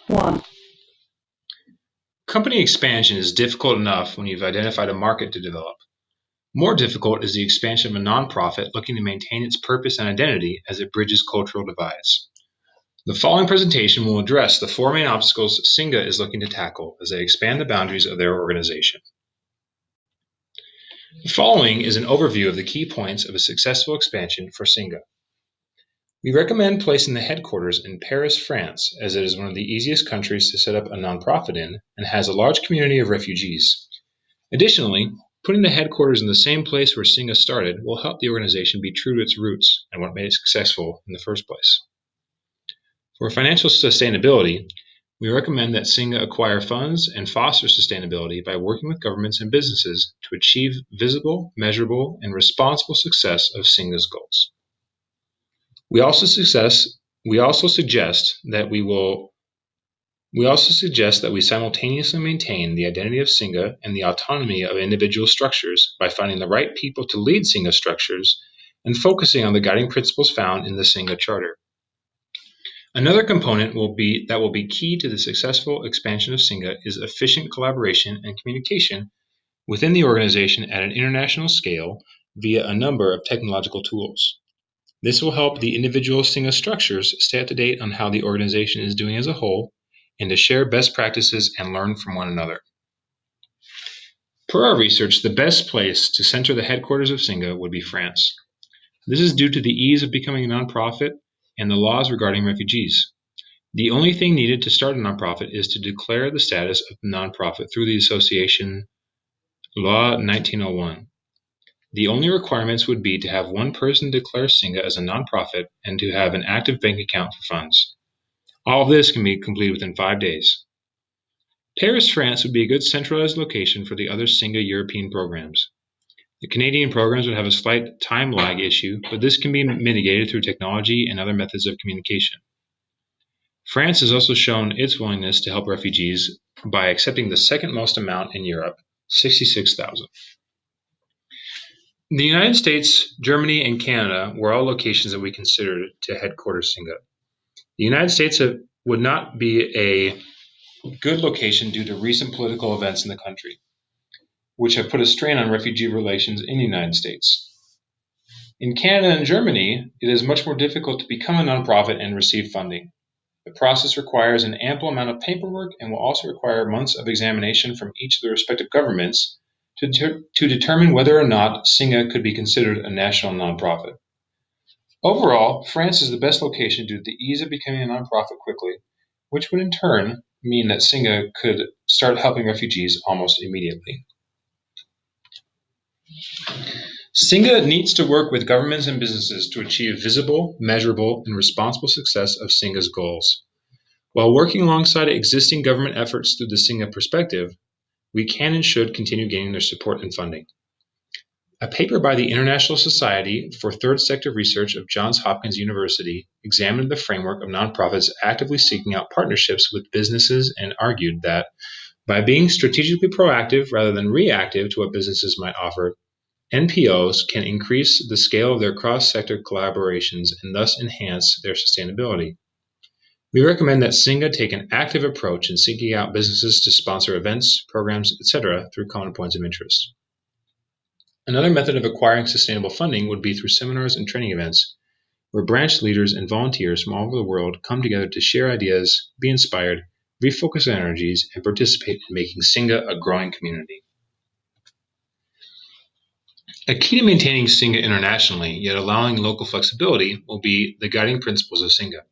1. Company expansion is difficult enough when you've identified a market to develop. More difficult is the expansion of a nonprofit looking to maintain its purpose and identity as it bridges cultural divides. The following presentation will address the four main obstacles Singa is looking to tackle as they expand the boundaries of their organization. The following is an overview of the key points of a successful expansion for Singa. We recommend placing the headquarters in Paris, France, as it is one of the easiest countries to set up a nonprofit in and has a large community of refugees. Additionally, putting the headquarters in the same place where Singa started will help the organization be true to its roots and what made it successful in the first place. For financial sustainability, we recommend that Singa acquire funds and foster sustainability by working with governments and businesses to achieve visible, measurable, and responsible success of Singa's goals. We also suggest that we simultaneously maintain the identity of Singa and the autonomy of individual structures by finding the right people to lead Singa structures and focusing on the guiding principles found in the Singa Charter. Another component that will be key to the successful expansion of Singa is efficient collaboration and communication within the organization at an international scale via a number of technological tools. This will help the individual Singa structures stay up to date on how the organization is doing as a whole and to share best practices and learn from one another. Per our research, the best place to center the headquarters of Singa would be France. This is due to the ease of becoming a nonprofit and the laws regarding refugees. The only thing needed to start a nonprofit is to declare the status of nonprofit through the association Law 1901. The only requirements would be to have one person declare Singa as a nonprofit and to have an active bank account for funds. All of this can be completed within 5 days. Paris, France would be a good centralized location for the other Singa European programs. The Canadian programs would have a slight time lag issue, but this can be mitigated through technology and other methods of communication. France has also shown its willingness to help refugees by accepting the second most amount in Europe, 66,000. The United States, Germany, and Canada were all locations that we considered to headquarters Singa. The United States would not be a good location due to recent political events in the country, which have put a strain on refugee relations in the United States. In Canada and Germany, it is much more difficult to become a nonprofit and receive funding. The process requires an ample amount of paperwork and will also require months of examination from each of the respective governments to determine whether or not Singa could be considered a national nonprofit. Overall, France is the best location due to the ease of becoming a nonprofit quickly, which would in turn mean that Singa could start helping refugees almost immediately. Singa needs to work with governments and businesses to achieve visible, measurable, and responsible success of Singa's goals. While working alongside existing government efforts through the Singa perspective, we can and should continue gaining their support and funding. A paper by the International Society for Third Sector Research of Johns Hopkins University examined the framework of nonprofits actively seeking out partnerships with businesses and argued that by being strategically proactive rather than reactive to what businesses might offer, NPOs can increase the scale of their cross-sector collaborations and thus enhance their sustainability. We recommend that Singa take an active approach in seeking out businesses to sponsor events, programs, etc. through common points of interest. Another method of acquiring sustainable funding would be through seminars and training events, where branch leaders and volunteers from all over the world come together to share ideas, be inspired, refocus their energies, and participate in making Singa a growing community. A key to maintaining Singa internationally, yet allowing local flexibility, will be the guiding principles of Singa.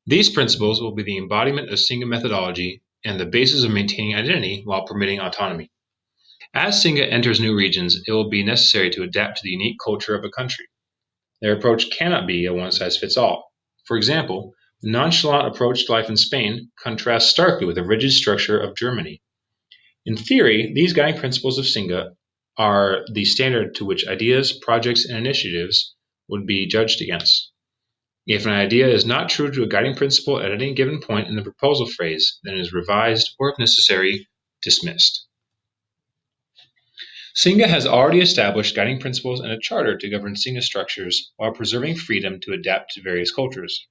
These principles will be the embodiment of Singa methodology and the basis of maintaining identity while permitting autonomy. As Singa enters new regions, it will be necessary to adapt to the unique culture of a country. Their approach cannot be a one-size-fits-all. For example, the nonchalant approach to life in Spain contrasts starkly with the rigid structure of Germany. In theory, these guiding principles of Singa are the standard to which ideas, projects, and initiatives would be judged against. If an idea is not true to a guiding principle at any given point in the proposal phase, then it is revised or, if necessary, dismissed. Singa has already established guiding principles and a charter to govern Singa structures while preserving freedom to adapt to various cultures.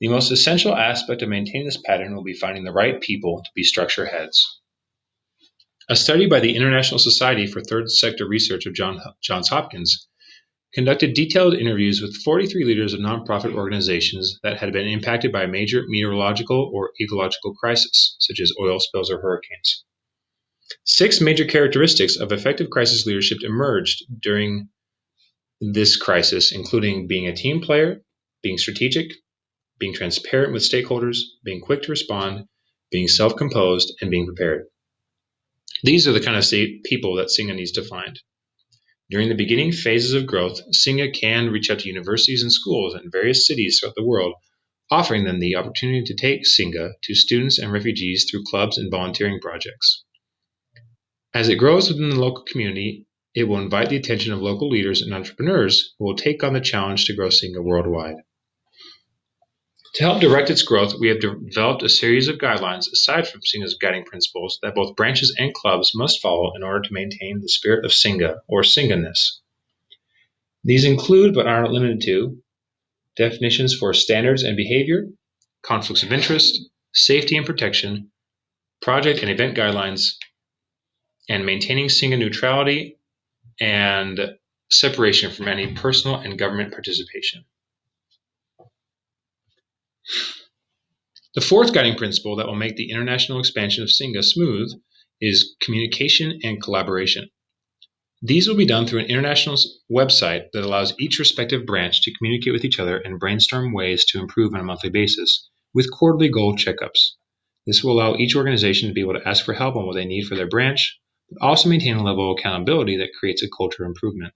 The most essential aspect of maintaining this pattern will be finding the right people to be structure heads. A study by the International Society for Third Sector Research of Johns Hopkins conducted detailed interviews with 43 leaders of nonprofit organizations that had been impacted by a major meteorological or ecological crisis, such as oil spills or hurricanes. 6 major characteristics of effective crisis leadership emerged during this crisis, including being a team player, being strategic, being transparent with stakeholders, being quick to respond, being self-composed, and being prepared. These are the kind of people that Singa needs to find. During the beginning phases of growth, Singa can reach out to universities and schools in various cities throughout the world, offering them the opportunity to take Singa to students and refugees through clubs and volunteering projects. As it grows within the local community, it will invite the attention of local leaders and entrepreneurs who will take on the challenge to grow Singa worldwide. To help direct its growth, we have developed a series of guidelines aside from Singa's guiding principles that both branches and clubs must follow in order to maintain the spirit of Singa, or Singaness. These include, but are not limited to, definitions for standards and behavior, conflicts of interest, safety and protection, project and event guidelines, and maintaining Singa neutrality and separation from any personal and government participation. The fourth guiding principle that will make the international expansion of Singa smooth is communication and collaboration. These will be done through an international website that allows each respective branch to communicate with each other and brainstorm ways to improve on a monthly basis, with quarterly goal checkups. This will allow each organization to be able to ask for help on what they need for their branch, but also maintain a level of accountability that creates a culture of improvement.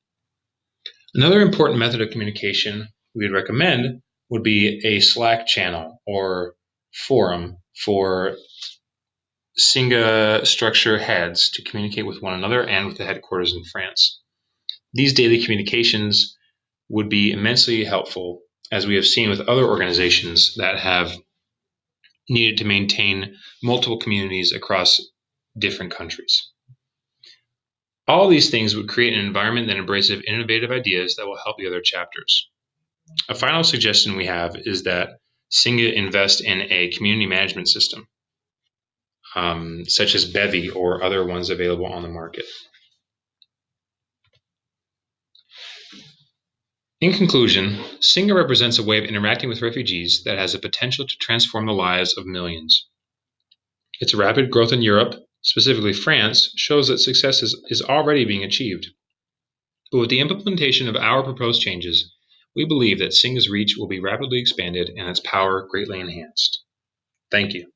Another important method of communication we would recommend would be a Slack channel or forum for Singa structure heads to communicate with one another and with the headquarters in France. These daily communications would be immensely helpful, as we have seen with other organizations that have needed to maintain multiple communities across different countries. All these things would create an environment that embraces innovative ideas that will help the other chapters. A final suggestion we have is that Singa invest in a community management system, such as Bevy or other ones available on the market. In conclusion, Singa represents a way of interacting with refugees that has the potential to transform the lives of millions. Its rapid growth in Europe, specifically France, shows that success is already being achieved. But with the implementation of our proposed changes, we believe that Singa's reach will be rapidly expanded and its power greatly enhanced. Thank you.